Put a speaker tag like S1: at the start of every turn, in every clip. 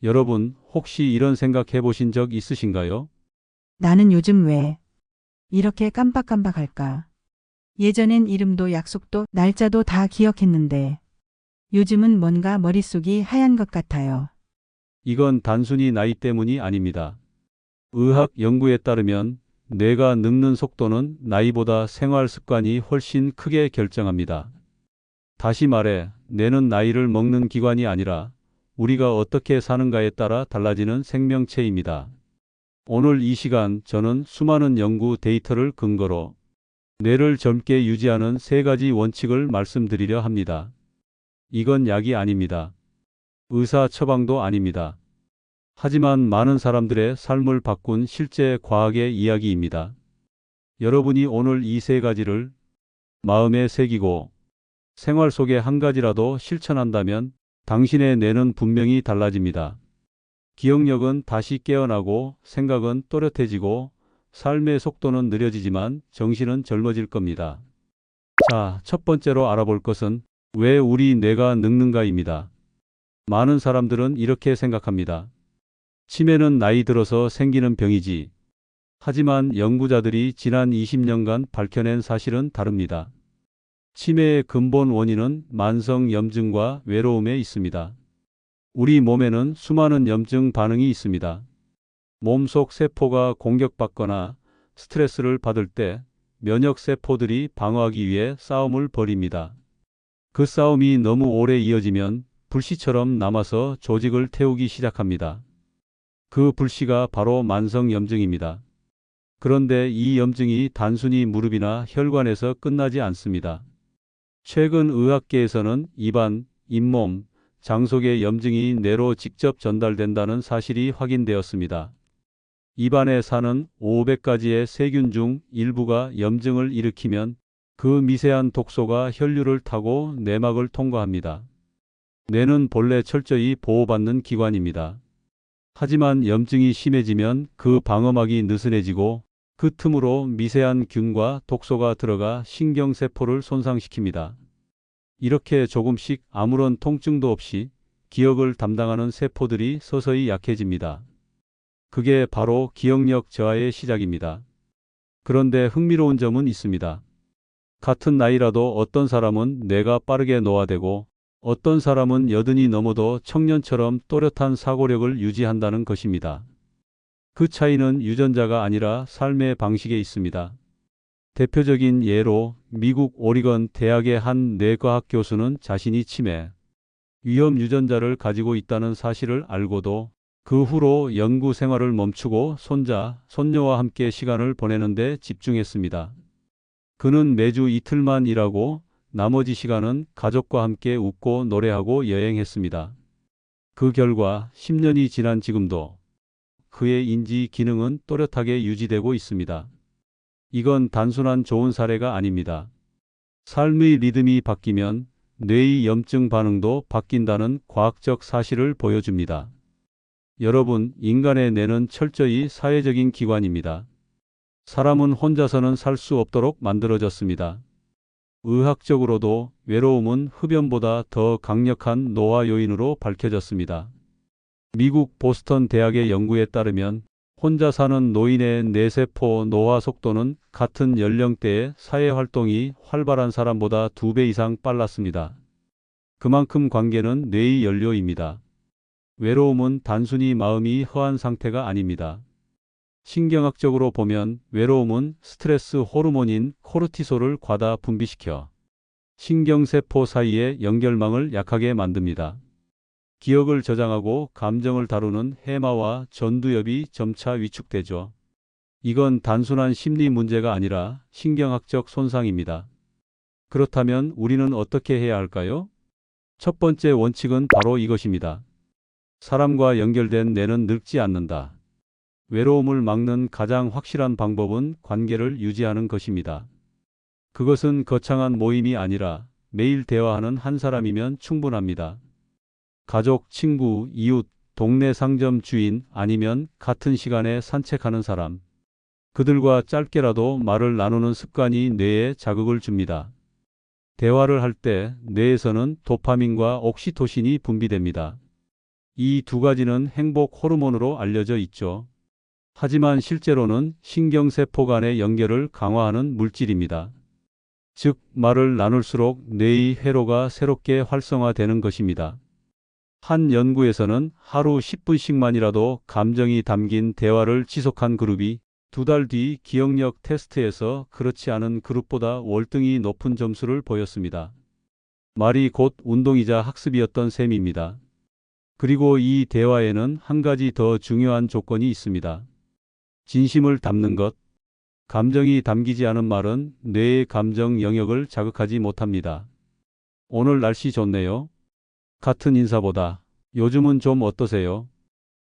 S1: 여러분, 혹시 이런 생각 해보신 적 있으신가요?
S2: 나는 요즘 왜 이렇게 깜빡깜빡할까? 예전엔 이름도 약속도 날짜도 다 기억했는데 요즘은 뭔가 머릿속이 하얀 것 같아요.
S1: 이건 단순히 나이 때문이 아닙니다. 의학 연구에 따르면 뇌가 늙는 속도는 나이보다 생활 습관이 훨씬 크게 결정합니다. 다시 말해, 뇌는 나이를 먹는 기관이 아니라 우리가 어떻게 사는가에 따라 달라지는 생명체입니다. 오늘 이 시간 저는 수많은 연구 데이터를 근거로 뇌를 젊게 유지하는 세 가지 원칙을 말씀드리려 합니다. 이건 약이 아닙니다. 의사 처방도 아닙니다. 하지만 많은 사람들의 삶을 바꾼 실제 과학의 이야기입니다. 여러분이 오늘 이 세 가지를 마음에 새기고 생활 속에 한 가지라도 실천한다면 당신의 뇌는 분명히 달라집니다. 기억력은 다시 깨어나고 생각은 또렷해지고 삶의 속도는 느려지지만 정신은 젊어질 겁니다. 자, 첫 번째로 알아볼 것은 왜 우리 뇌가 늙는가입니다. 많은 사람들은 이렇게 생각합니다. 치매는 나이 들어서 생기는 병이지. 하지만 연구자들이 지난 20년간 밝혀낸 사실은 다릅니다. 치매의 근본 원인은 만성 염증과 외로움에 있습니다. 우리 몸에는 수많은 염증 반응이 있습니다. 몸속 세포가 공격받거나 스트레스를 받을 때 면역 세포들이 방어하기 위해 싸움을 벌입니다. 그 싸움이 너무 오래 이어지면 불씨처럼 남아서 조직을 태우기 시작합니다. 그 불씨가 바로 만성 염증입니다. 그런데 이 염증이 단순히 무릎이나 혈관에서 끝나지 않습니다. 최근 의학계에서는 입안, 잇몸, 장 속의 염증이 뇌로 직접 전달된다는 사실이 확인되었습니다. 입안에 사는 500가지의 세균 중 일부가 염증을 일으키면 그 미세한 독소가 혈류를 타고 내막을 통과합니다. 뇌는 본래 철저히 보호받는 기관입니다. 하지만 염증이 심해지면 그 방어막이 느슨해지고 그 틈으로 미세한 균과 독소가 들어가 신경세포를 손상시킵니다. 이렇게 조금씩 아무런 통증도 없이 기억을 담당하는 세포들이 서서히 약해집니다. 그게 바로 기억력 저하의 시작입니다. 그런데 흥미로운 점은 있습니다. 같은 나이라도 어떤 사람은 뇌가 빠르게 노화되고 어떤 사람은 여든이 넘어도 청년처럼 또렷한 사고력을 유지한다는 것입니다. 그 차이는 유전자가 아니라 삶의 방식에 있습니다. 대표적인 예로 미국 오리건 대학의 한 뇌과학 교수는 자신이 치매 위험 유전자를 가지고 있다는 사실을 알고도 그 후로 연구 생활을 멈추고 손자, 손녀와 함께 시간을 보내는 데 집중했습니다. 그는 매주 이틀만 일하고 나머지 시간은 가족과 함께 웃고 노래하고 여행했습니다. 그 결과 10년이 지난 지금도 그의 인지 기능은 또렷하게 유지되고 있습니다. 이건 단순한 좋은 사례가 아닙니다. 삶의 리듬이 바뀌면 뇌의 염증 반응도 바뀐다는 과학적 사실을 보여줍니다. 여러분, 인간의 뇌는 철저히 사회적인 기관입니다. 사람은 혼자서는 살 수 없도록 만들어졌습니다. 의학적으로도 외로움은 흡연보다 더 강력한 노화 요인으로 밝혀졌습니다. 미국 보스턴 대학의 연구에 따르면 혼자 사는 노인의 뇌세포 노화 속도는 같은 연령대의 사회활동이 활발한 사람보다 2배 이상 빨랐습니다. 그만큼 관계는 뇌의 연료입니다. 외로움은 단순히 마음이 허한 상태가 아닙니다. 신경학적으로 보면 외로움은 스트레스 호르몬인 코르티솔을 과다 분비시켜 신경세포 사이의 연결망을 약하게 만듭니다. 기억을 저장하고 감정을 다루는 해마와 전두엽이 점차 위축되죠. 이건 단순한 심리 문제가 아니라 신경학적 손상입니다. 그렇다면 우리는 어떻게 해야 할까요? 첫 번째 원칙은 바로 이것입니다. 사람과 연결된 뇌는 늙지 않는다. 외로움을 막는 가장 확실한 방법은 관계를 유지하는 것입니다. 그것은 거창한 모임이 아니라 매일 대화하는 한 사람이면 충분합니다. 가족, 친구, 이웃, 동네 상점 주인 아니면 같은 시간에 산책하는 사람. 그들과 짧게라도 말을 나누는 습관이 뇌에 자극을 줍니다. 대화를 할 때 뇌에서는 도파민과 옥시토신이 분비됩니다. 이 두 가지는 행복 호르몬으로 알려져 있죠. 하지만 실제로는 신경세포 간의 연결을 강화하는 물질입니다. 즉, 말을 나눌수록 뇌의 회로가 새롭게 활성화되는 것입니다. 한 연구에서는 하루 10분씩만이라도 감정이 담긴 대화를 지속한 그룹이 2달 뒤 기억력 테스트에서 그렇지 않은 그룹보다 월등히 높은 점수를 보였습니다. 말이 곧 운동이자 학습이었던 셈입니다. 그리고 이 대화에는 한 가지 더 중요한 조건이 있습니다. 진심을 담는 것. 감정이 담기지 않은 말은 뇌의 감정 영역을 자극하지 못합니다. 오늘 날씨 좋네요. 같은 인사보다 요즘은 좀 어떠세요?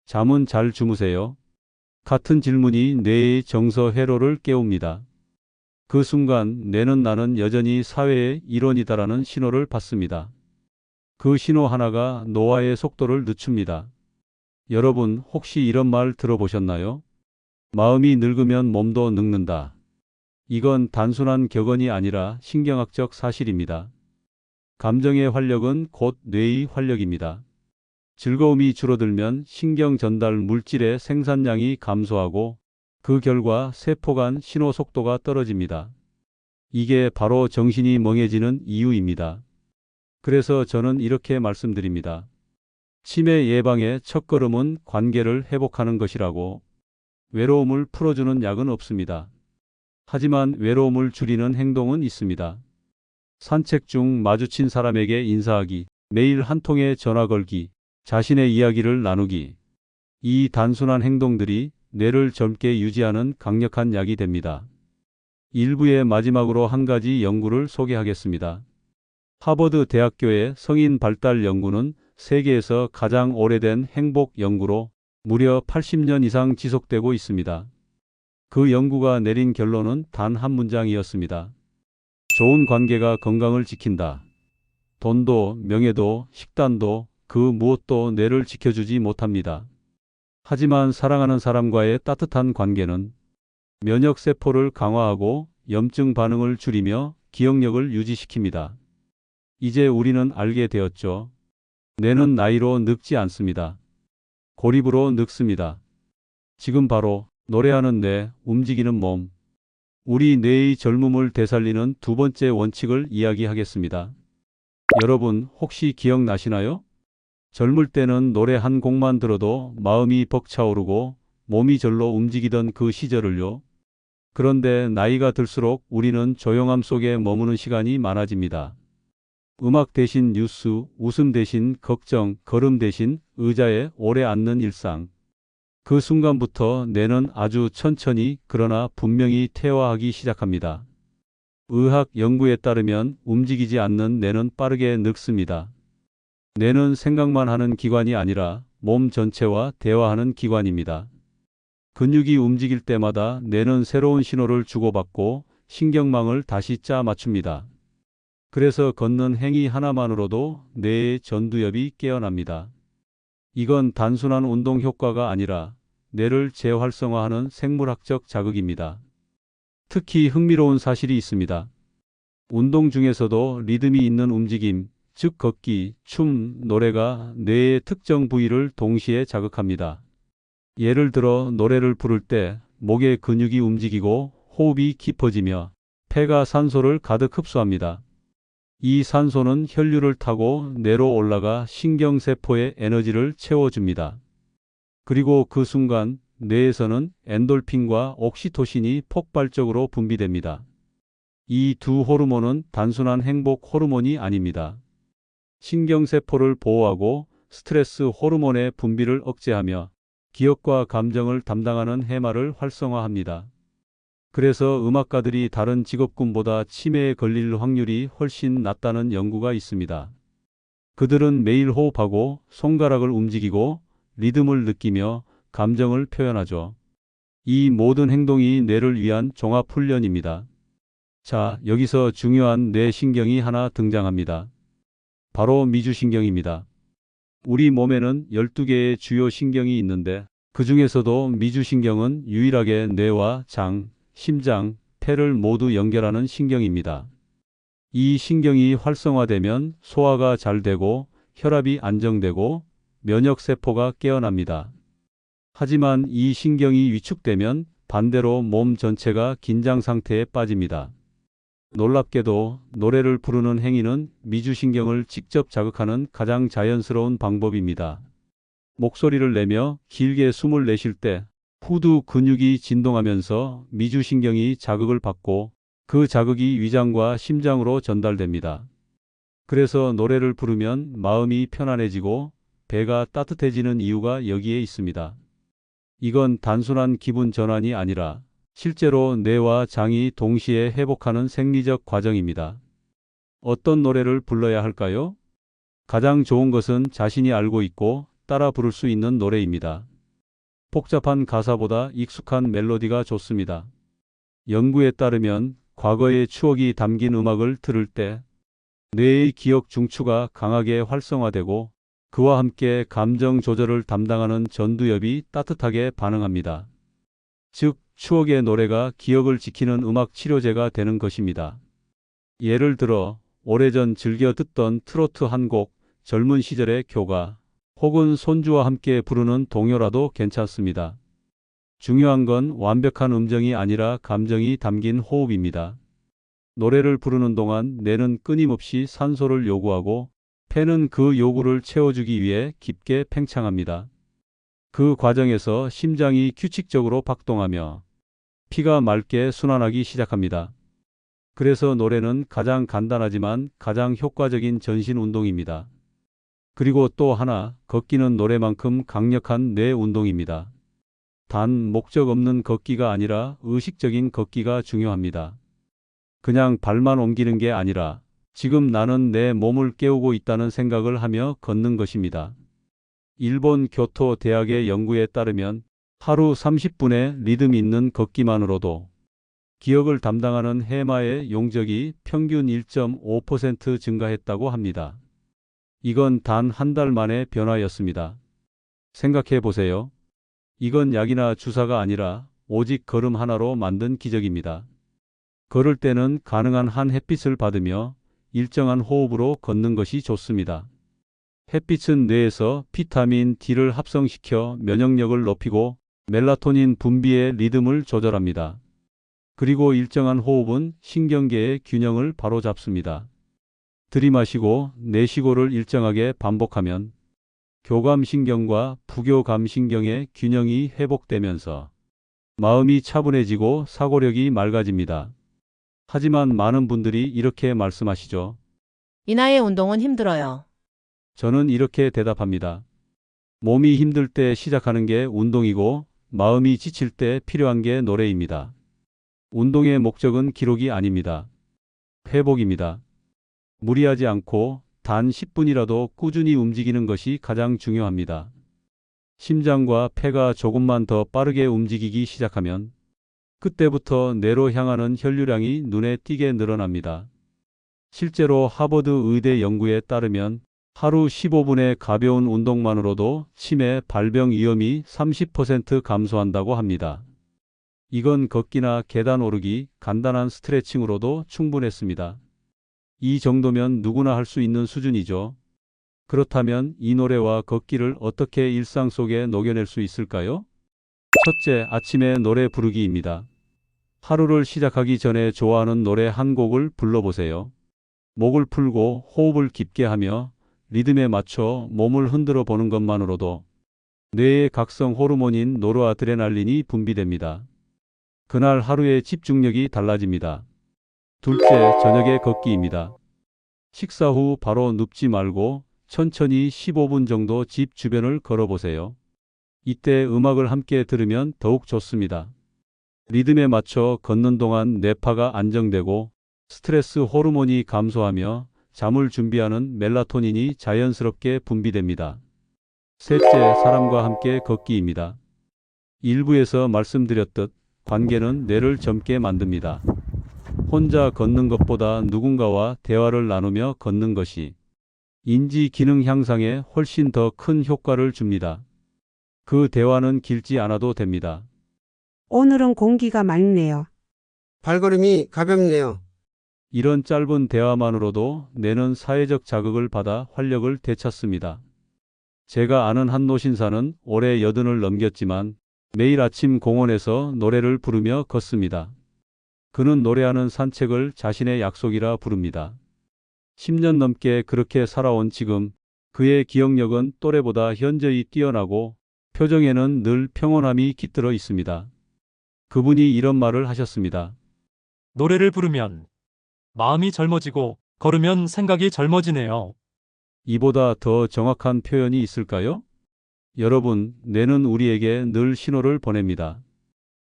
S1: 잠은 잘 주무세요? 같은 질문이 뇌의 정서 회로를 깨웁니다. 그 순간 뇌는 나는 여전히 사회의 일원이다라는 신호를 받습니다. 그 신호 하나가 노화의 속도를 늦춥니다. 여러분, 혹시 이런 말 들어보셨나요? 마음이 늙으면 몸도 늙는다. 이건 단순한 격언이 아니라 신경학적 사실입니다. 감정의 활력은 곧 뇌의 활력입니다. 즐거움이 줄어들면 신경 전달 물질의 생산량이 감소하고 그 결과 세포 간 신호 속도가 떨어집니다. 이게 바로 정신이 멍해지는 이유입니다. 그래서 저는 이렇게 말씀드립니다. 치매 예방의 첫걸음은 관계를 회복하는 것이라고. 외로움을 풀어주는 약은 없습니다. 하지만 외로움을 줄이는 행동은 있습니다. 산책 중 마주친 사람에게 인사하기, 매일 한 통의 전화 걸기, 자신의 이야기를 나누기. 이 단순한 행동들이 뇌를 젊게 유지하는 강력한 약이 됩니다. 1부의 마지막으로 한 가지 연구를 소개하겠습니다. 하버드 대학교의 성인 발달 연구는 세계에서 가장 오래된 행복 연구로 무려 80년 이상 지속되고 있습니다. 그 연구가 내린 결론은 단 한 문장이었습니다. 좋은 관계가 건강을 지킨다. 돈도, 명예도, 식단도, 그 무엇도 뇌를 지켜주지 못합니다. 하지만 사랑하는 사람과의 따뜻한 관계는 면역세포를 강화하고 염증 반응을 줄이며 기억력을 유지시킵니다. 이제 우리는 알게 되었죠. 뇌는 나이로 늙지 않습니다. 고립으로 늙습니다. 지금 바로 노래하는 뇌, 움직이는 몸. 우리 뇌의 젊음을 되살리는 두 번째 원칙을 이야기하겠습니다. 여러분, 혹시 기억나시나요? 젊을 때는 노래 한 곡만 들어도 마음이 벅차오르고 몸이 절로 움직이던 그 시절을요. 그런데 나이가 들수록 우리는 조용함 속에 머무는 시간이 많아집니다. 음악 대신 뉴스, 웃음 대신 걱정, 걸음 대신 의자에 오래 앉는 일상. 그 순간부터 뇌는 아주 천천히 그러나 분명히 퇴화하기 시작합니다. 의학 연구에 따르면 움직이지 않는 뇌는 빠르게 늙습니다. 뇌는 생각만 하는 기관이 아니라 몸 전체와 대화하는 기관입니다. 근육이 움직일 때마다 뇌는 새로운 신호를 주고받고 신경망을 다시 짜 맞춥니다. 그래서 걷는 행위 하나만으로도 뇌의 전두엽이 깨어납니다. 이건 단순한 운동 효과가 아니라 뇌를 재활성화하는 생물학적 자극입니다. 특히 흥미로운 사실이 있습니다. 운동 중에서도 리듬이 있는 움직임, 즉 걷기, 춤, 노래가 뇌의 특정 부위를 동시에 자극합니다. 예를 들어 노래를 부를 때 목의 근육이 움직이고 호흡이 깊어지며 폐가 산소를 가득 흡수합니다. 이 산소는 혈류를 타고 뇌로 올라가 신경세포의 에너지를 채워줍니다. 그리고 그 순간 뇌에서는 엔돌핀과 옥시토신이 폭발적으로 분비됩니다. 이 두 호르몬은 단순한 행복 호르몬이 아닙니다. 신경세포를 보호하고 스트레스 호르몬의 분비를 억제하며 기억과 감정을 담당하는 해마를 활성화합니다. 그래서 음악가들이 다른 직업군보다 치매에 걸릴 확률이 훨씬 낮다는 연구가 있습니다. 그들은 매일 호흡하고 손가락을 움직이고 리듬을 느끼며 감정을 표현하죠. 이 모든 행동이 뇌를 위한 종합훈련입니다. 자, 여기서 중요한 뇌신경이 하나 등장합니다. 바로 미주신경입니다. 우리 몸에는 12개의 주요 신경이 있는데 그 중에서도 미주신경은 유일하게 뇌와 장, 심장, 폐를 모두 연결하는 신경입니다. 이 신경이 활성화되면 소화가 잘 되고 혈압이 안정되고 면역 세포가 깨어납니다. 하지만 이 신경이 위축되면 반대로 몸 전체가 긴장 상태에 빠집니다. 놀랍게도 노래를 부르는 행위는 미주신경을 직접 자극하는 가장 자연스러운 방법입니다. 목소리를 내며 길게 숨을 내쉴 때 후두 근육이 진동하면서 미주신경이 자극을 받고 그 자극이 위장과 심장으로 전달됩니다. 그래서 노래를 부르면 마음이 편안해지고 배가 따뜻해지는 이유가 여기에 있습니다. 이건 단순한 기분 전환이 아니라 실제로 뇌와 장이 동시에 회복하는 생리적 과정입니다. 어떤 노래를 불러야 할까요? 가장 좋은 것은 자신이 알고 있고 따라 부를 수 있는 노래입니다. 복잡한 가사보다 익숙한 멜로디가 좋습니다. 연구에 따르면 과거의 추억이 담긴 음악을 들을 때 뇌의 기억 중추가 강하게 활성화되고 그와 함께 감정 조절을 담당하는 전두엽이 따뜻하게 반응합니다. 즉, 추억의 노래가 기억을 지키는 음악 치료제가 되는 것입니다. 예를 들어, 오래전 즐겨 듣던 트로트 한 곡, 젊은 시절의 교가, 혹은 손주와 함께 부르는 동요라도 괜찮습니다. 중요한 건 완벽한 음정이 아니라 감정이 담긴 호흡입니다. 노래를 부르는 동안 뇌는 끊임없이 산소를 요구하고 폐는 그 요구를 채워주기 위해 깊게 팽창합니다. 그 과정에서 심장이 규칙적으로 박동하며 피가 맑게 순환하기 시작합니다. 그래서 노래는 가장 간단하지만 가장 효과적인 전신 운동입니다. 그리고 또 하나, 걷기는 노래만큼 강력한 뇌 운동입니다. 단 목적 없는 걷기가 아니라 의식적인 걷기가 중요합니다. 그냥 발만 옮기는 게 아니라 지금 나는 내 몸을 깨우고 있다는 생각을 하며 걷는 것입니다. 일본 교토 대학의 연구에 따르면 하루 30분의 리듬 있는 걷기만으로도 기억을 담당하는 해마의 용적이 평균 1.5% 증가했다고 합니다. 이건 단 한 달 만의 변화였습니다. 생각해 보세요. 이건 약이나 주사가 아니라 오직 걸음 하나로 만든 기적입니다. 걸을 때는 가능한 한 햇빛을 받으며 일정한 호흡으로 걷는 것이 좋습니다. 햇빛은 뇌에서 비타민 D를 합성시켜 면역력을 높이고 멜라토닌 분비의 리듬을 조절합니다. 그리고 일정한 호흡은 신경계의 균형을 바로잡습니다. 들이마시고 내쉬고를 일정하게 반복하면 교감신경과 부교감신경의 균형이 회복되면서 마음이 차분해지고 사고력이 맑아집니다. 하지만 많은 분들이 이렇게 말씀하시죠.
S3: 이 나이의 운동은 힘들어요.
S1: 저는 이렇게 대답합니다. 몸이 힘들 때 시작하는 게 운동이고 마음이 지칠 때 필요한 게 노래입니다. 운동의 목적은 기록이 아닙니다. 회복입니다. 무리하지 않고 단 10분이라도 꾸준히 움직이는 것이 가장 중요합니다. 심장과 폐가 조금만 더 빠르게 움직이기 시작하면 그때부터 뇌로 향하는 혈류량이 눈에 띄게 늘어납니다. 실제로 하버드 의대 연구에 따르면 하루 15분의 가벼운 운동만으로도 치매 발병 위험이 30% 감소한다고 합니다. 이건 걷기나 계단 오르기, 간단한 스트레칭으로도 충분했습니다. 이 정도면 누구나 할 수 있는 수준이죠. 그렇다면 이 노래와 걷기를 어떻게 일상 속에 녹여낼 수 있을까요? 첫째, 아침에 노래 부르기입니다. 하루를 시작하기 전에 좋아하는 노래 한 곡을 불러보세요. 목을 풀고 호흡을 깊게 하며 리듬에 맞춰 몸을 흔들어 보는 것만으로도 뇌의 각성 호르몬인 노르아드레날린이 분비됩니다. 그날 하루의 집중력이 달라집니다. 둘째, 저녁에 걷기입니다. 식사 후 바로 눕지 말고 천천히 15분 정도 집 주변을 걸어보세요. 이때 음악을 함께 들으면 더욱 좋습니다. 리듬에 맞춰 걷는 동안 뇌파가 안정되고 스트레스 호르몬이 감소하며 잠을 준비하는 멜라토닌이 자연스럽게 분비됩니다. 셋째, 사람과 함께 걷기입니다. 일부에서 말씀드렸듯 관계는 뇌를 젊게 만듭니다. 혼자 걷는 것보다 누군가와 대화를 나누며 걷는 것이 인지 기능 향상에 훨씬 더 큰 효과를 줍니다. 그 대화는 길지 않아도 됩니다.
S4: 오늘은 공기가 맑네요.
S5: 발걸음이 가볍네요.
S1: 이런 짧은 대화만으로도 뇌는 사회적 자극을 받아 활력을 되찾습니다. 제가 아는 한 노신사는 올해 80을 넘겼지만 매일 아침 공원에서 노래를 부르며 걷습니다. 그는 노래하는 산책을 자신의 약속이라 부릅니다. 10년 넘게 그렇게 살아온 지금 그의 기억력은 또래보다 현저히 뛰어나고 표정에는 늘 평온함이 깃들어 있습니다. 그분이 이런 말을 하셨습니다.
S6: 노래를 부르면 마음이 젊어지고 걸으면 생각이 젊어지네요.
S1: 이보다 더 정확한 표현이 있을까요? 여러분, 뇌는 우리에게 늘 신호를 보냅니다.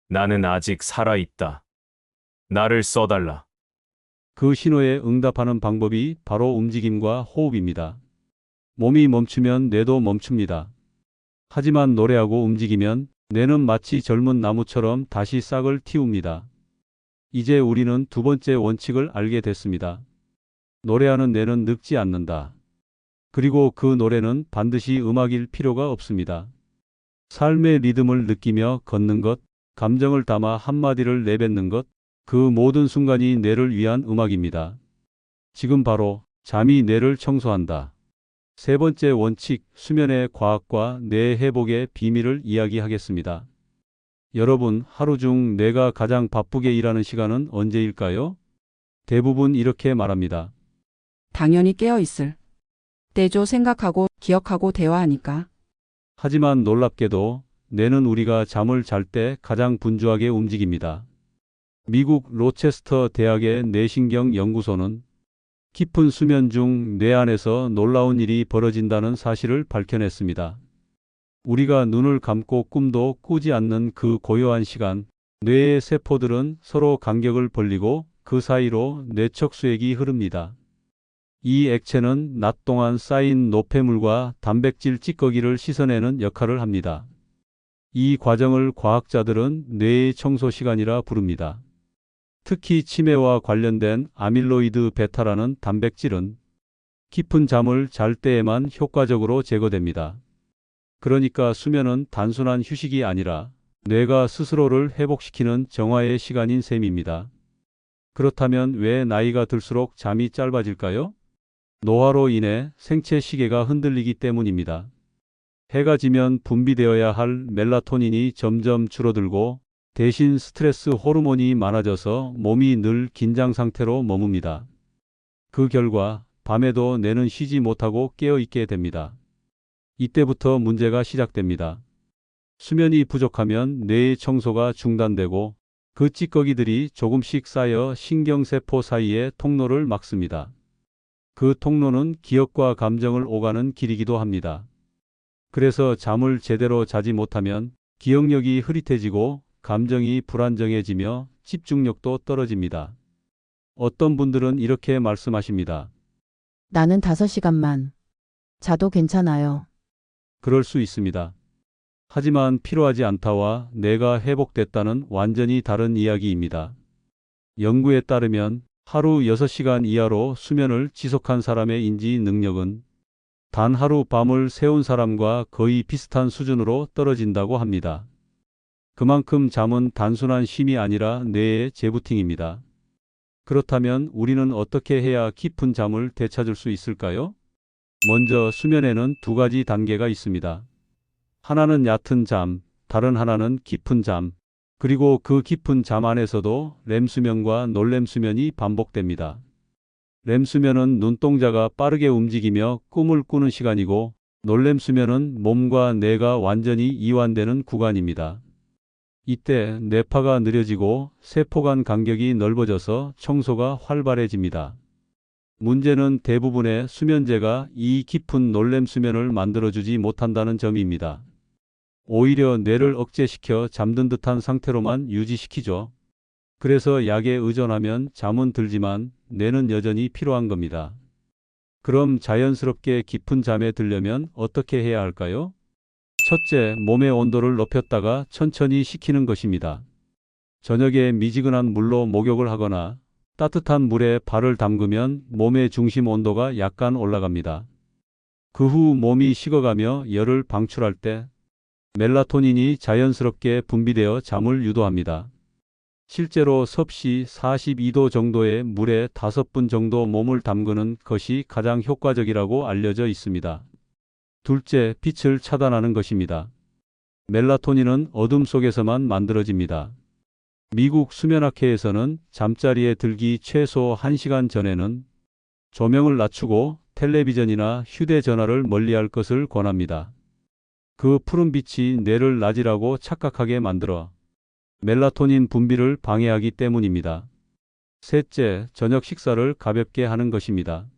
S7: 나는 아직 살아있다. 나를 써달라.
S1: 그 신호에 응답하는 방법이 바로 움직임과 호흡입니다. 몸이 멈추면 뇌도 멈춥니다. 하지만 노래하고 움직이면 뇌는 마치 젊은 나무처럼 다시 싹을 틔웁니다. 이제 우리는 두 번째 원칙을 알게 됐습니다. 노래하는 뇌는 늙지 않는다. 그리고 그 노래는 반드시 음악일 필요가 없습니다. 삶의 리듬을 느끼며 걷는 것, 감정을 담아 한마디를 내뱉는 것, 그 모든 순간이 뇌를 위한 음악입니다. 지금 바로 잠이 뇌를 청소한다. 세 번째 원칙, 수면의 과학과 뇌 회복의 비밀을 이야기하겠습니다. 여러분, 하루 중 뇌가 가장 바쁘게 일하는 시간은 언제일까요? 대부분 이렇게 말합니다.
S8: 당연히 깨어있을 때죠. 생각하고 기억하고 대화하니까.
S1: 하지만 놀랍게도 뇌는 우리가 잠을 잘 때 가장 분주하게 움직입니다. 미국 로체스터 대학의 뇌신경 연구소는 깊은 수면 중 뇌 안에서 놀라운 일이 벌어진다는 사실을 밝혀냈습니다. 우리가 눈을 감고 꿈도 꾸지 않는 그 고요한 시간, 뇌의 세포들은 서로 간격을 벌리고 그 사이로 뇌척수액이 흐릅니다. 이 액체는 낮 동안 쌓인 노폐물과 단백질 찌꺼기를 씻어내는 역할을 합니다. 이 과정을 과학자들은 뇌의 청소 시간이라 부릅니다. 특히 치매와 관련된 아밀로이드 베타라는 단백질은 깊은 잠을 잘 때에만 효과적으로 제거됩니다. 그러니까 수면은 단순한 휴식이 아니라 뇌가 스스로를 회복시키는 정화의 시간인 셈입니다. 그렇다면 왜 나이가 들수록 잠이 짧아질까요? 노화로 인해 생체 시계가 흔들리기 때문입니다. 해가 지면 분비되어야 할 멜라토닌이 점점 줄어들고 대신 스트레스 호르몬이 많아져서 몸이 늘 긴장 상태로 머뭅니다. 그 결과 밤에도 뇌는 쉬지 못하고 깨어 있게 됩니다. 이때부터 문제가 시작됩니다. 수면이 부족하면 뇌의 청소가 중단되고 그 찌꺼기들이 조금씩 쌓여 신경세포 사이의 통로를 막습니다. 그 통로는 기억과 감정을 오가는 길이기도 합니다. 그래서 잠을 제대로 자지 못하면 기억력이 흐릿해지고 감정이 불안정해지며 집중력도 떨어집니다. 어떤 분들은 이렇게 말씀하십니다.
S3: 나는 5시간만 자도 괜찮아요.
S1: 그럴 수 있습니다. 하지만 필요하지 않다와 뇌가 회복됐다는 완전히 다른 이야기입니다. 연구에 따르면 하루 6시간 이하로 수면을 지속한 사람의 인지 능력은 단 하루 밤을 새운 사람과 거의 비슷한 수준으로 떨어진다고 합니다. 그만큼 잠은 단순한 쉼이 아니라 뇌의 재부팅입니다. 그렇다면 우리는 어떻게 해야 깊은 잠을 되찾을 수 있을까요? 먼저 수면에는 두 가지 단계가 있습니다. 하나는 얕은 잠, 다른 하나는 깊은 잠, 그리고 그 깊은 잠 안에서도 렘수면과 놀렘수면이 반복됩니다. 렘수면은 눈동자가 빠르게 움직이며 꿈을 꾸는 시간이고 놀렘수면은 몸과 뇌가 완전히 이완되는 구간입니다. 이때 뇌파가 느려지고 세포 간 간격이 넓어져서 청소가 활발해집니다. 문제는 대부분의 수면제가 이 깊은 놀렘수면을 만들어주지 못한다는 점입니다. 오히려 뇌를 억제시켜 잠든 듯한 상태로만 유지시키죠. 그래서 약에 의존하면 잠은 들지만 뇌는 여전히 필요한 겁니다. 그럼 자연스럽게 깊은 잠에 들려면 어떻게 해야 할까요? 첫째, 몸의 온도를 높였다가 천천히 식히는 것입니다. 저녁에 미지근한 물로 목욕을 하거나 따뜻한 물에 발을 담그면 몸의 중심 온도가 약간 올라갑니다. 그 후 몸이 식어가며 열을 방출할 때 멜라토닌이 자연스럽게 분비되어 잠을 유도합니다. 실제로 섭씨 42도 정도의 물에 5분 정도 몸을 담그는 것이 가장 효과적이라고 알려져 있습니다. 둘째, 빛을 차단하는 것입니다. 멜라토닌은 어둠 속에서만 만들어집니다. 미국 수면학회에서는 잠자리에 들기 최소 1시간 전에는 조명을 낮추고 텔레비전이나 휴대전화를 멀리할 것을 권합니다. 그 푸른 빛이 뇌를 낮이라고 착각하게 만들어 멜라토닌 분비를 방해하기 때문입니다. 셋째, 저녁 식사를 가볍게 하는 것입니다.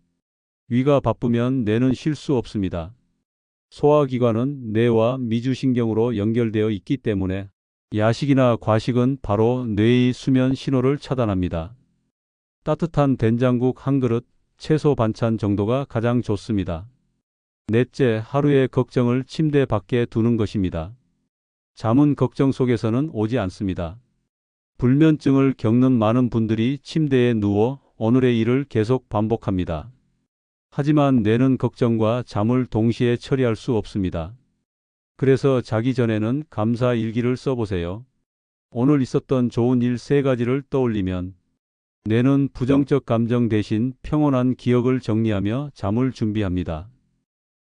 S1: 위가 바쁘면 뇌는 쉴 수 없습니다. 소화기관은 뇌와 미주신경으로 연결되어 있기 때문에 야식이나 과식은 바로 뇌의 수면 신호를 차단합니다. 따뜻한 된장국 한 그릇, 채소 반찬 정도가 가장 좋습니다. 넷째, 하루의 걱정을 침대 밖에 두는 것입니다. 잠은 걱정 속에서는 오지 않습니다. 불면증을 겪는 많은 분들이 침대에 누워 오늘의 일을 계속 반복합니다. 하지만 뇌는 걱정과 잠을 동시에 처리할 수 없습니다. 그래서 자기 전에는 감사 일기를 써보세요. 오늘 있었던 좋은 일 3가지를 떠올리면 뇌는 부정적 감정 대신 평온한 기억을 정리하며 잠을 준비합니다.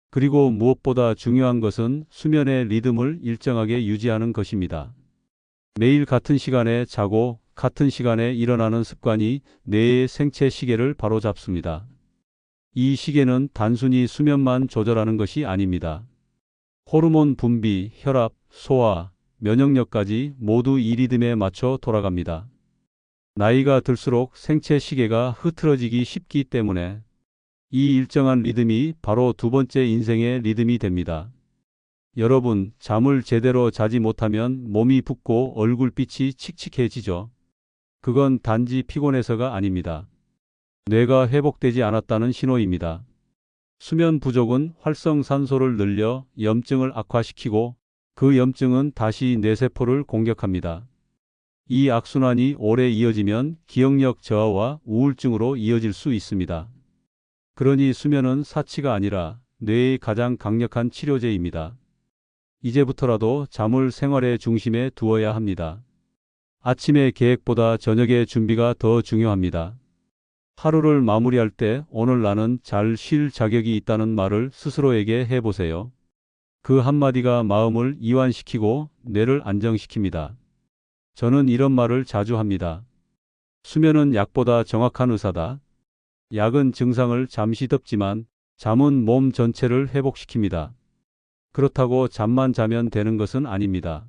S1: 그리고 무엇보다 중요한 것은 수면의 리듬을 일정하게 유지하는 것입니다. 매일 같은 시간에 자고 같은 시간에 일어나는 습관이 뇌의 생체 시계를 바로잡습니다. 이 시계는 단순히 수면만 조절하는 것이 아닙니다. 호르몬 분비, 혈압, 소화, 면역력까지 모두 이 리듬에 맞춰 돌아갑니다. 나이가 들수록 생체 시계가 흐트러지기 쉽기 때문에 이 일정한 리듬이 바로 두 번째 인생의 리듬이 됩니다. 여러분, 잠을 제대로 자지 못하면 몸이 붓고 얼굴빛이 칙칙해지죠. 그건 단지 피곤해서가 아닙니다. 뇌가 회복되지 않았다는 신호입니다. 수면 부족은 활성산소를 늘려 염증을 악화시키고 그 염증은 다시 뇌세포를 공격합니다. 이 악순환이 오래 이어지면 기억력 저하와 우울증으로 이어질 수 있습니다. 그러니 수면은 사치가 아니라 뇌의 가장 강력한 치료제입니다. 이제부터라도 잠을 생활의 중심에 두어야 합니다. 아침의 계획보다 저녁의 준비가 더 중요합니다. 하루를 마무리할 때 오늘 나는 잘 쉴 자격이 있다는 말을 스스로에게 해보세요. 그 한마디가 마음을 이완시키고 뇌를 안정시킵니다. 저는 이런 말을 자주 합니다. 수면은 약보다 정확한 의사다. 약은 증상을 잠시 덮지만 잠은 몸 전체를 회복시킵니다. 그렇다고 잠만 자면 되는 것은 아닙니다.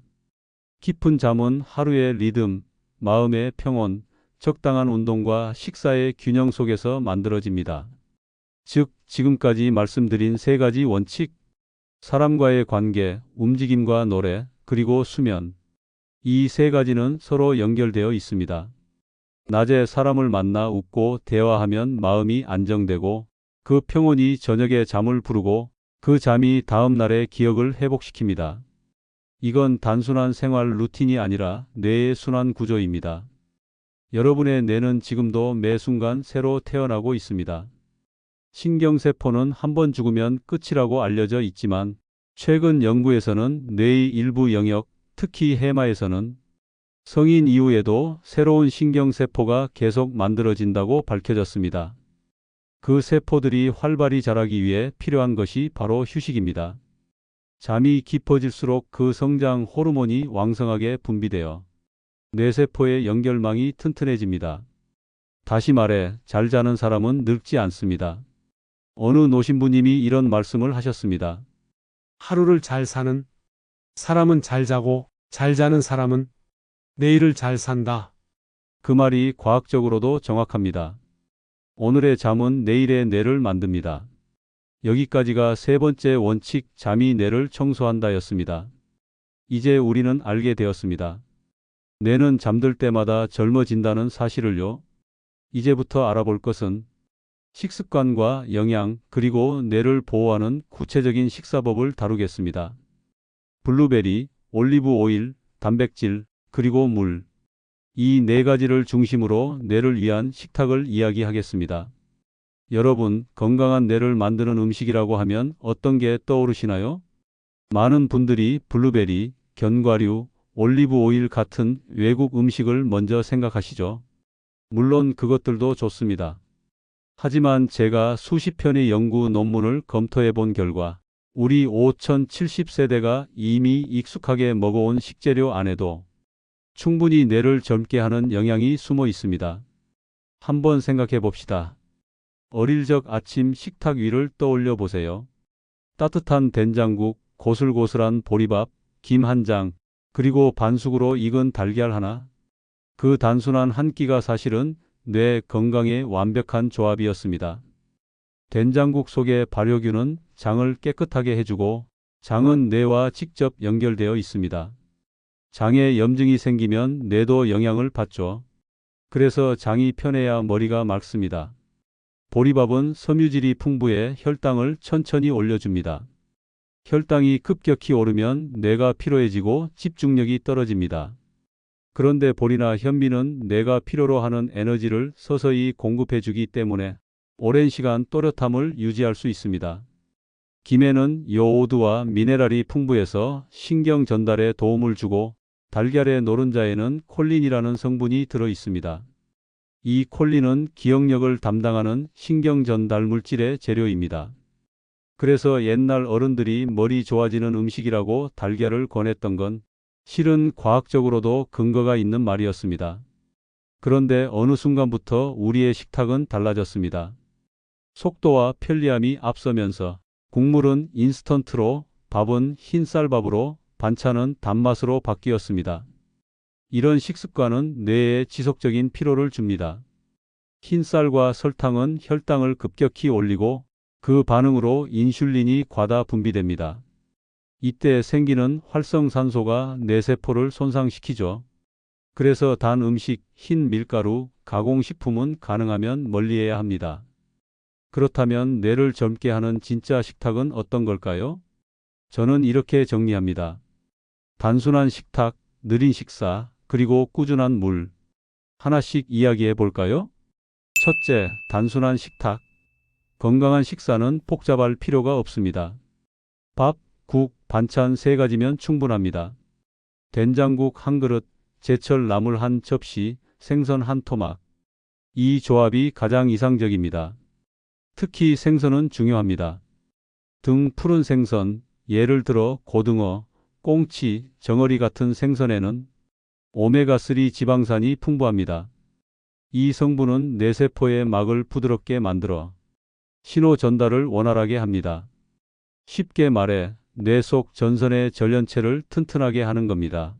S1: 깊은 잠은 하루의 리듬, 마음의 평온, 적당한 운동과 식사의 균형 속에서 만들어집니다. 즉, 지금까지 말씀드린 3가지 원칙, 사람과의 관계, 움직임과 노래, 그리고 수면. 이 3가지는 서로 연결되어 있습니다. 낮에 사람을 만나 웃고 대화하면 마음이 안정되고 그 평온이 저녁에 잠을 부르고 그 잠이 다음 날의 기억을 회복시킵니다. 이건 단순한 생활 루틴이 아니라 뇌의 순환 구조입니다. 여러분의 뇌는 지금도 매 순간 새로 태어나고 있습니다. 신경세포는 한번 죽으면 끝이라고 알려져 있지만 최근 연구에서는 뇌의 일부 영역, 특히 해마에서는 성인 이후에도 새로운 신경세포가 계속 만들어진다고 밝혀졌습니다. 그 세포들이 활발히 자라기 위해 필요한 것이 바로 휴식입니다. 잠이 깊어질수록 그 성장 호르몬이 왕성하게 분비되어 뇌세포의 연결망이 튼튼해집니다. 다시 말해, 잘 자는 사람은 늙지 않습니다. 어느 노신부님이 이런 말씀을 하셨습니다.
S9: 하루를 잘 사는 사람은 잘 자고 잘 자는 사람은 내일을 잘 산다.
S1: 그 말이 과학적으로도 정확합니다. 오늘의 잠은 내일의 뇌를 만듭니다. 여기까지가 3번째 원칙, 잠이 뇌를 청소한다였습니다. 이제 우리는 알게 되었습니다. 뇌는 잠들 때마다 젊어진다는 사실을요. 이제부터 알아볼 것은 식습관과 영양, 그리고 뇌를 보호하는 구체적인 식사법을 다루겠습니다. 블루베리, 올리브 오일, 단백질, 그리고 물. 이 4가지를 중심으로 뇌를 위한 식탁을 이야기하겠습니다. 여러분, 건강한 뇌를 만드는 음식이라고 하면 어떤 게 떠오르시나요? 많은 분들이 블루베리, 견과류, 올리브 오일 같은 외국 음식을 먼저 생각하시죠. 물론 그것들도 좋습니다. 하지만 제가 수십 편의 연구 논문을 검토해 본 결과 우리 5070세대가 이미 익숙하게 먹어온 식재료 안에도 충분히 뇌를 젊게 하는 영양이 숨어 있습니다. 한번 생각해 봅시다. 어릴 적 아침 식탁 위를 떠올려 보세요. 따뜻한 된장국, 고슬고슬한 보리밥, 김 한 장, 그리고 반숙으로 익은 달걀 하나. 그 단순한 한 끼가 사실은 뇌 건강의 완벽한 조합이었습니다. 된장국 속의 발효균은 장을 깨끗하게 해주고 장은 뇌와 직접 연결되어 있습니다. 장에 염증이 생기면 뇌도 영향을 받죠. 그래서 장이 편해야 머리가 맑습니다. 보리밥은 섬유질이 풍부해 혈당을 천천히 올려줍니다. 혈당이 급격히 오르면 뇌가 피로해지고 집중력이 떨어집니다. 그런데 보리나 현미는 뇌가 필요로 하는 에너지를 서서히 공급해주기 때문에 오랜 시간 또렷함을 유지할 수 있습니다. 김에는 요오드와 미네랄이 풍부해서 신경 전달에 도움을 주고 달걀의 노른자에는 콜린이라는 성분이 들어 있습니다. 이 콜린은 기억력을 담당하는 신경 전달 물질의 재료입니다. 그래서 옛날 어른들이 머리 좋아지는 음식이라고 달걀을 권했던 건 실은 과학적으로도 근거가 있는 말이었습니다. 그런데 어느 순간부터 우리의 식탁은 달라졌습니다. 속도와 편리함이 앞서면서 국물은 인스턴트로, 밥은 흰쌀밥으로, 반찬은 단맛으로 바뀌었습니다. 이런 식습관은 뇌에 지속적인 피로를 줍니다. 흰쌀과 설탕은 혈당을 급격히 올리고 그 반응으로 인슐린이 과다 분비됩니다. 이때 생기는 활성산소가 뇌세포를 손상시키죠. 그래서 단 음식, 흰 밀가루, 가공식품은 가능하면 멀리해야 합니다. 그렇다면 뇌를 젊게 하는 진짜 식탁은 어떤 걸까요? 저는 이렇게 정리합니다. 단순한 식탁, 느린 식사, 그리고 꾸준한 물. 하나씩 이야기해 볼까요? 첫째, 단순한 식탁. 건강한 식사는 복잡할 필요가 없습니다. 밥, 국, 반찬 3가지면 충분합니다. 된장국 한 그릇, 제철 나물 한 접시, 생선 한 토막. 이 조합이 가장 이상적입니다. 특히 생선은 중요합니다. 등 푸른 생선, 예를 들어 고등어, 꽁치, 정어리 같은 생선에는 오메가3 지방산이 풍부합니다. 이 성분은 뇌세포의 막을 부드럽게 만들어 신호 전달을 원활하게 합니다. 쉽게 말해 뇌 속 전선의 전련체를 튼튼하게 하는 겁니다.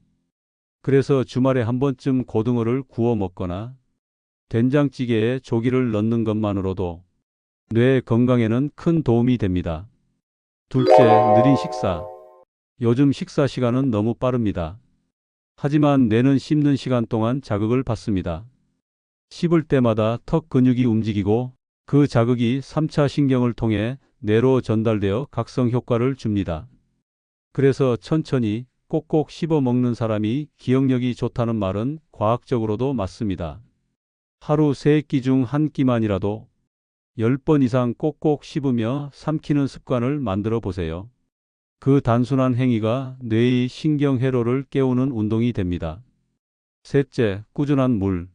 S1: 그래서 주말에 한 번쯤 고등어를 구워 먹거나 된장찌개에 조기를 넣는 것만으로도 뇌 건강에는 큰 도움이 됩니다. 둘째, 느린 식사. 요즘 식사 시간은 너무 빠릅니다. 하지만 뇌는 씹는 시간 동안 자극을 받습니다. 씹을 때마다 턱 근육이 움직이고 그 자극이 3차 신경을 통해 뇌로 전달되어 각성 효과를 줍니다. 그래서 천천히 꼭꼭 씹어 먹는 사람이 기억력이 좋다는 말은 과학적으로도 맞습니다. 하루 3끼 중 1끼만이라도 10번 이상 꼭꼭 씹으며 삼키는 습관을 만들어 보세요. 그 단순한 행위가 뇌의 신경회로를 깨우는 운동이 됩니다. 셋째, 꾸준한 물.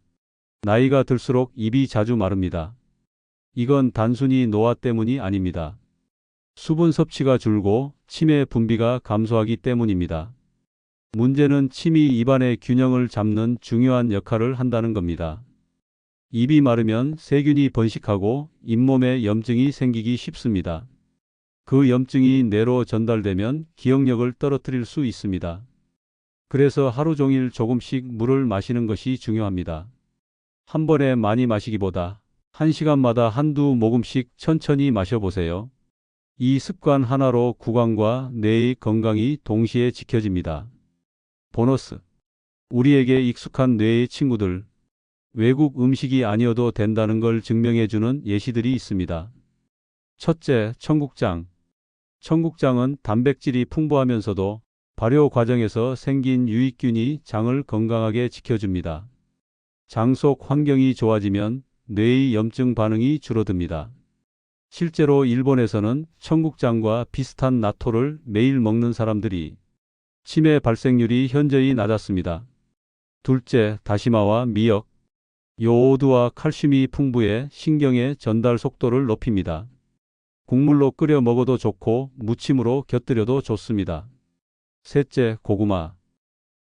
S1: 나이가 들수록 입이 자주 마릅니다. 이건 단순히 노화 때문이 아닙니다. 수분 섭취가 줄고 치매 분비가 감소하기 때문입니다. 문제는 침이 입안의 균형을 잡는 중요한 역할을 한다는 겁니다. 입이 마르면 세균이 번식하고 잇몸에 염증이 생기기 쉽습니다. 그 염증이 뇌로 전달되면 기억력을 떨어뜨릴 수 있습니다. 그래서 하루 종일 조금씩 물을 마시는 것이 중요합니다. 한 번에 많이 마시기보다 1시간마다 한두 모금씩 천천히 마셔보세요. 이 습관 하나로 구강과 뇌의 건강이 동시에 지켜집니다. 보너스. 우리에게 익숙한 뇌의 친구들. 외국 음식이 아니어도 된다는 걸 증명해주는 예시들이 있습니다. 첫째, 청국장. 청국장은 단백질이 풍부하면서도 발효 과정에서 생긴 유익균이 장을 건강하게 지켜줍니다. 장 속 환경이 좋아지면 뇌의 염증 반응이 줄어듭니다. 실제로 일본에서는 청국장과 비슷한 나토를 매일 먹는 사람들이 치매 발생률이 현저히 낮았습니다. 둘째, 다시마와 미역. 요오드와 칼슘이 풍부해 신경의 전달 속도를 높입니다. 국물로 끓여 먹어도 좋고 무침으로 곁들여도 좋습니다. 셋째, 고구마.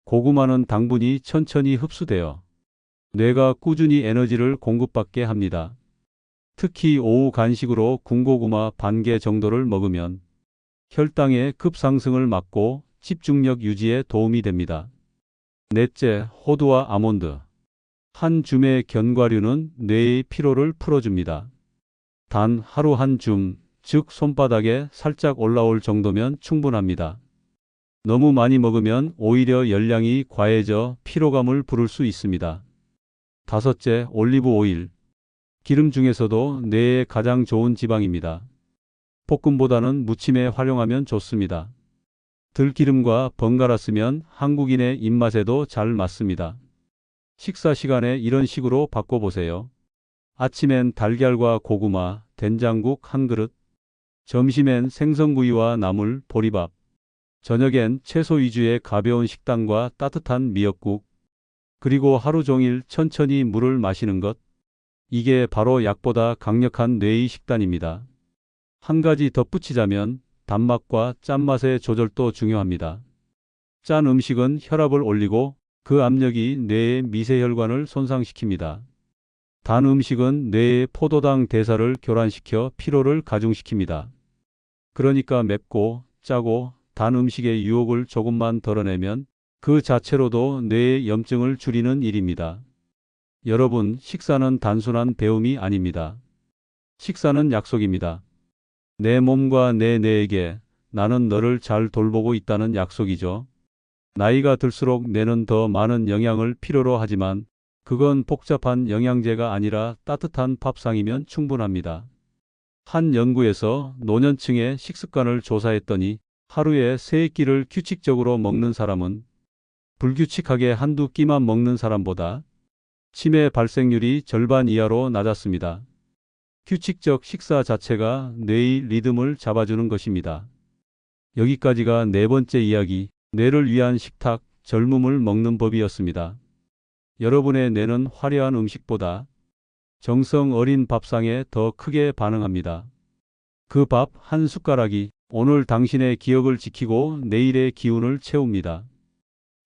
S1: 고구마는 당분이 천천히 흡수되어 뇌가 꾸준히 에너지를 공급받게 합니다. 특히 오후 간식으로 군고구마 반 개 정도를 먹으면 혈당의 급상승을 막고 집중력 유지에 도움이 됩니다. 넷째, 호두와 아몬드. 한 줌의 견과류는 뇌의 피로를 풀어줍니다. 단 하루 한 줌, 즉 손바닥에 살짝 올라올 정도면 충분합니다. 너무 많이 먹으면 오히려 열량이 과해져 피로감을 부를 수 있습니다. 다섯째, 올리브 오일. 기름 중에서도 뇌에 가장 좋은 지방입니다. 볶음보다는 무침에 활용하면 좋습니다. 들기름과 번갈아 쓰면 한국인의 입맛에도 잘 맞습니다. 식사 시간에 이런 식으로 바꿔보세요. 아침엔 달걀과 고구마, 된장국 한 그릇, 점심엔 생선구이와 나물, 보리밥, 저녁엔 채소 위주의 가벼운 식단과 따뜻한 미역국, 그리고 하루 종일 천천히 물을 마시는 것. 이게 바로 약보다 강력한 뇌의 식단입니다. 한 가지 덧붙이자면 단맛과 짠맛의 조절도 중요합니다. 짠 음식은 혈압을 올리고 그 압력이 뇌의 미세혈관을 손상시킵니다. 단 음식은 뇌의 포도당 대사를 교란시켜 피로를 가중시킵니다. 그러니까 맵고 짜고 단 음식의 유혹을 조금만 덜어내면 그 자체로도 뇌의 염증을 줄이는 일입니다. 여러분, 식사는 단순한 배움이 아닙니다. 식사는 약속입니다. 내 몸과 내 뇌에게 나는 너를 잘 돌보고 있다는 약속이죠. 나이가 들수록 뇌는 더 많은 영양을 필요로 하지만 그건 복잡한 영양제가 아니라 따뜻한 밥상이면 충분합니다. 한 연구에서 노년층의 식습관을 조사했더니 하루에 3끼를 규칙적으로 먹는 사람은 불규칙하게 한두 끼만 먹는 사람보다 치매 발생률이 절반 이하로 낮았습니다. 규칙적 식사 자체가 뇌의 리듬을 잡아주는 것입니다. 여기까지가 네 번째 이야기, 뇌를 위한 식탁, 젊음을 먹는 법이었습니다. 여러분의 뇌는 화려한 음식보다 정성 어린 밥상에 더 크게 반응합니다. 그 밥 한 숟가락이 오늘 당신의 기억을 지키고 내일의 기운을 채웁니다.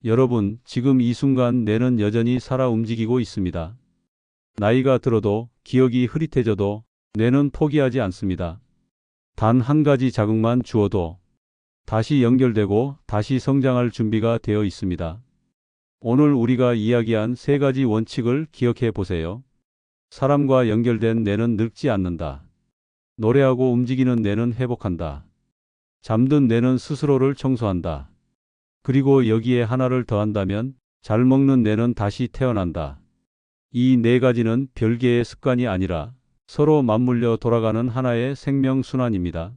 S1: 여러분, 지금 이 순간 뇌는 여전히 살아 움직이고 있습니다. 나이가 들어도 기억이 흐릿해져도 뇌는 포기하지 않습니다. 단 한 가지 자극만 주어도 다시 연결되고 다시 성장할 준비가 되어 있습니다. 오늘 우리가 이야기한 3가지 원칙을 기억해 보세요. 사람과 연결된 뇌는 늙지 않는다. 노래하고 움직이는 뇌는 회복한다. 잠든 뇌는 스스로를 청소한다. 그리고 여기에 하나를 더한다면 잘 먹는 뇌는 다시 태어난다. 이 4가지는 별개의 습관이 아니라 서로 맞물려 돌아가는 하나의 생명순환입니다.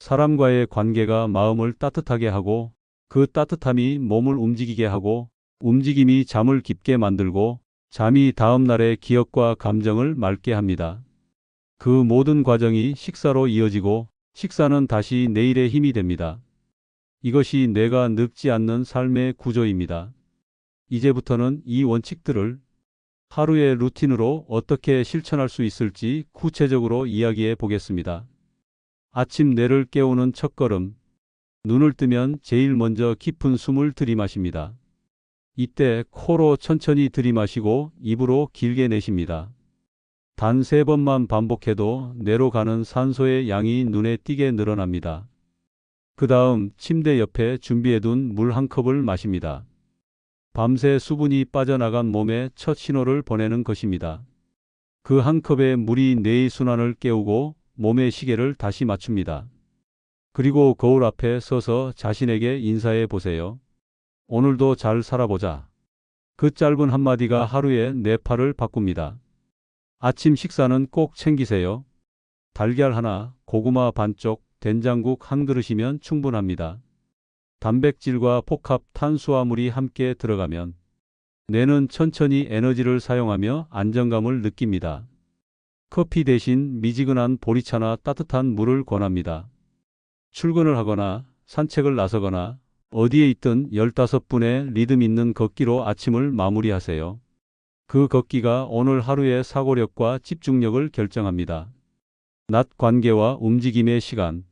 S1: 사람과의 관계가 마음을 따뜻하게 하고 그 따뜻함이 몸을 움직이게 하고 움직임이 잠을 깊게 만들고 잠이 다음 날의 기억과 감정을 맑게 합니다. 그 모든 과정이 식사로 이어지고 식사는 다시 내일의 힘이 됩니다. 이것이 뇌가 늙지 않는 삶의 구조입니다. 이제부터는 이 원칙들을 하루의 루틴으로 어떻게 실천할 수 있을지 구체적으로 이야기해 보겠습니다. 아침 뇌를 깨우는 첫걸음. 눈을 뜨면 제일 먼저 깊은 숨을 들이마십니다. 이때 코로 천천히 들이마시고 입으로 길게 내쉽니다. 단 3번만 반복해도 뇌로 가는 산소의 양이 눈에 띄게 늘어납니다. 그 다음 침대 옆에 준비해둔 물 한 컵을 마십니다. 밤새 수분이 빠져나간 몸에 첫 신호를 보내는 것입니다. 그 한 컵의 물이 뇌의 순환을 깨우고 몸의 시계를 다시 맞춥니다. 그리고 거울 앞에 서서 자신에게 인사해 보세요. 오늘도 잘 살아보자. 그 짧은 한마디가 하루의 뇌파를 바꿉니다. 아침 식사는 꼭 챙기세요. 달걀 하나, 고구마 반쪽, 된장국 한 그릇이면 충분합니다. 단백질과 복합 탄수화물이 함께 들어가면 뇌는 천천히 에너지를 사용하며 안정감을 느낍니다. 커피 대신 미지근한 보리차나 따뜻한 물을 권합니다. 출근을 하거나 산책을 나서거나 어디에 있든 15분의 리듬 있는 걷기로 아침을 마무리하세요. 그 걷기가 오늘 하루의 사고력과 집중력을 결정합니다. 낮 관계와 움직임의 시간.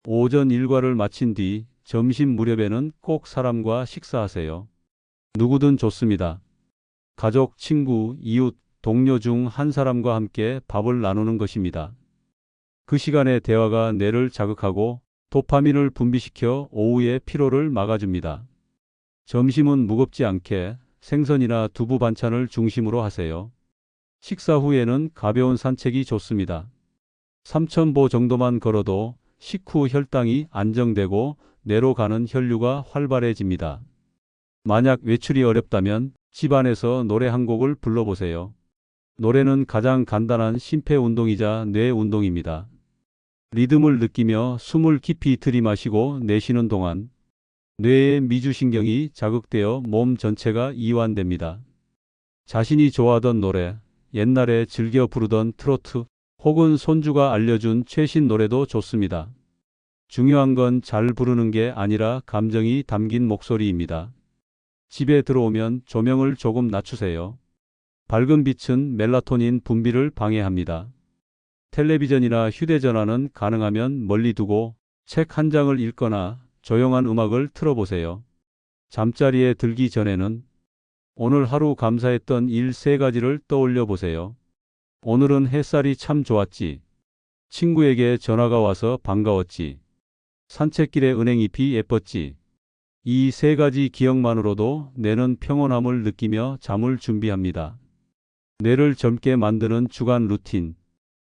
S1: 오전 일과를 마친 뒤 점심 무렵에는 꼭 사람과 식사하세요. 누구든 좋습니다. 가족, 친구, 이웃, 동료 중 한 사람과 함께 밥을 나누는 것입니다. 그 시간의 대화가 뇌를 자극하고 도파민을 분비시켜 오후의 피로를 막아줍니다. 점심은 무겁지 않게 생선이나 두부 반찬을 중심으로 하세요. 식사 후에는 가벼운 산책이 좋습니다. 3,000보 정도만 걸어도 식후 혈당이 안정되고 뇌로 가는 혈류가 활발해집니다. 만약 외출이 어렵다면 집 안에서 노래 한 곡을 불러보세요. 노래는 가장 간단한 심폐 운동이자 뇌 운동입니다. 리듬을 느끼며 숨을 깊이 들이마시고 내쉬는 동안 뇌의 미주신경이 자극되어 몸 전체가 이완됩니다. 자신이 좋아하던 노래, 옛날에 즐겨 부르던 트로트, 혹은 손주가 알려준 최신 노래도 좋습니다. 중요한 건 잘 부르는 게 아니라 감정이 담긴 목소리입니다. 집에 들어오면 조명을 조금 낮추세요. 밝은 빛은 멜라토닌 분비를 방해합니다. 텔레비전이나 휴대전화는 가능하면 멀리 두고 책 한 장을 읽거나 조용한 음악을 틀어보세요. 잠자리에 들기 전에는 오늘 하루 감사했던 일 3가지를 떠올려 보세요. 오늘은 햇살이 참 좋았지. 친구에게 전화가 와서 반가웠지. 산책길에 은행잎이 예뻤지. 이 3가지 기억만으로도 뇌는 평온함을 느끼며 잠을 준비합니다. 뇌를 젊게 만드는 주간 루틴.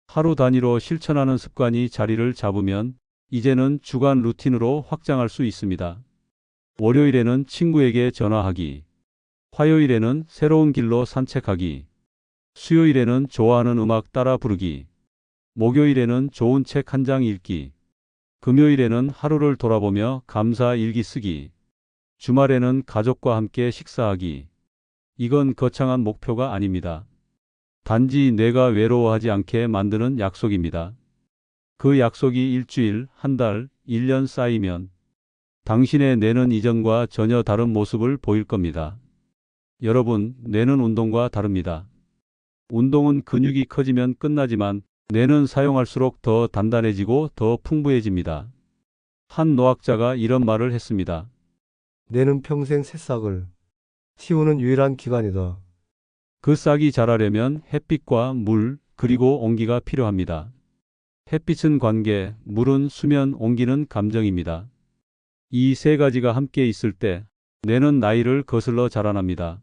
S1: 하루 단위로 실천하는 습관이 자리를 잡으면 이제는 주간 루틴으로 확장할 수 있습니다. 월요일에는 친구에게 전화하기. 화요일에는 새로운 길로 산책하기. 수요일에는 좋아하는 음악 따라 부르기. 목요일에는 좋은 책 한 장 읽기. 금요일에는 하루를 돌아보며 감사 일기 쓰기. 주말에는 가족과 함께 식사하기. 이건 거창한 목표가 아닙니다. 단지 뇌가 외로워하지 않게 만드는 약속입니다. 그 약속이 일주일, 한 달, 1년 쌓이면 당신의 뇌는 이전과 전혀 다른 모습을 보일 겁니다. 여러분, 뇌는 운동과 다릅니다. 운동은 근육이 커지면 끝나지만 뇌는 사용할수록 더 단단해지고 더 풍부해집니다. 한 노학자가 이런 말을 했습니다.
S5: 뇌는 평생 새싹을 키우는 유일한 기관이다.
S1: 그 싹이 자라려면 햇빛과 물, 그리고 온기가 필요합니다. 햇빛은 관계, 물은 수면, 온기는 감정입니다. 이 3가지가 함께 있을 때 뇌는 나이를 거슬러 자라납니다.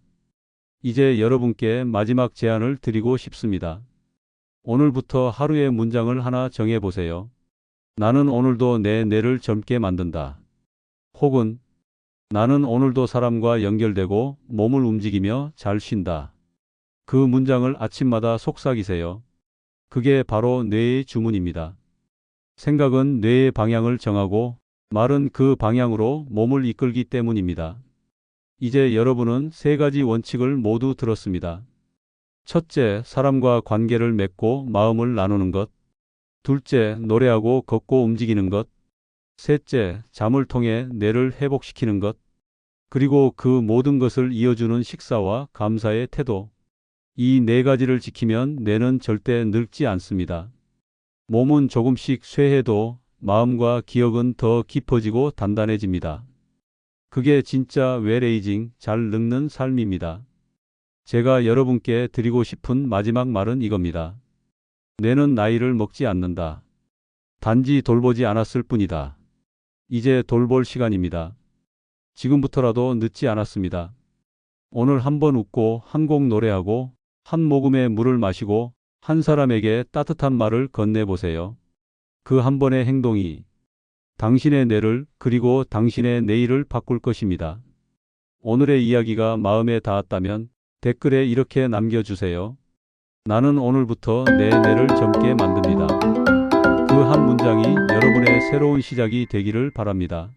S1: 이제 여러분께 마지막 제안을 드리고 싶습니다. 오늘부터 하루의 문장을 하나 정해보세요. 나는 오늘도 내 뇌를 젊게 만든다. 혹은 나는 오늘도 사람과 연결되고 몸을 움직이며 잘 쉰다. 그 문장을 아침마다 속삭이세요. 그게 바로 뇌의 주문입니다. 생각은 뇌의 방향을 정하고 말은 그 방향으로 몸을 이끌기 때문입니다. 이제 여러분은 3가지 원칙을 모두 들었습니다. 첫째, 사람과 관계를 맺고 마음을 나누는 것. 둘째, 노래하고 걷고 움직이는 것. 셋째, 잠을 통해 뇌를 회복시키는 것. 그리고 그 모든 것을 이어주는 식사와 감사의 태도. 이 4가지를 지키면 뇌는 절대 늙지 않습니다. 몸은 조금씩 쇠해도 마음과 기억은 더 깊어지고 단단해집니다. 그게 진짜 웰에이징, 잘 늙는 삶입니다. 제가 여러분께 드리고 싶은 마지막 말은 이겁니다. 뇌는 나이를 먹지 않는다. 단지 돌보지 않았을 뿐이다. 이제 돌볼 시간입니다. 지금부터라도 늦지 않았습니다. 오늘 한번 웃고 한 곡 노래하고 한 모금의 물을 마시고 한 사람에게 따뜻한 말을 건네보세요. 그 한 번의 행동이 당신의 뇌를 그리고 당신의 내일을 바꿀 것입니다. 오늘의 이야기가 마음에 닿았다면 댓글에 이렇게 남겨주세요. 나는 오늘부터 내 뇌를 젊게 만듭니다. 그 한 문장이 여러분의 새로운 시작이 되기를 바랍니다.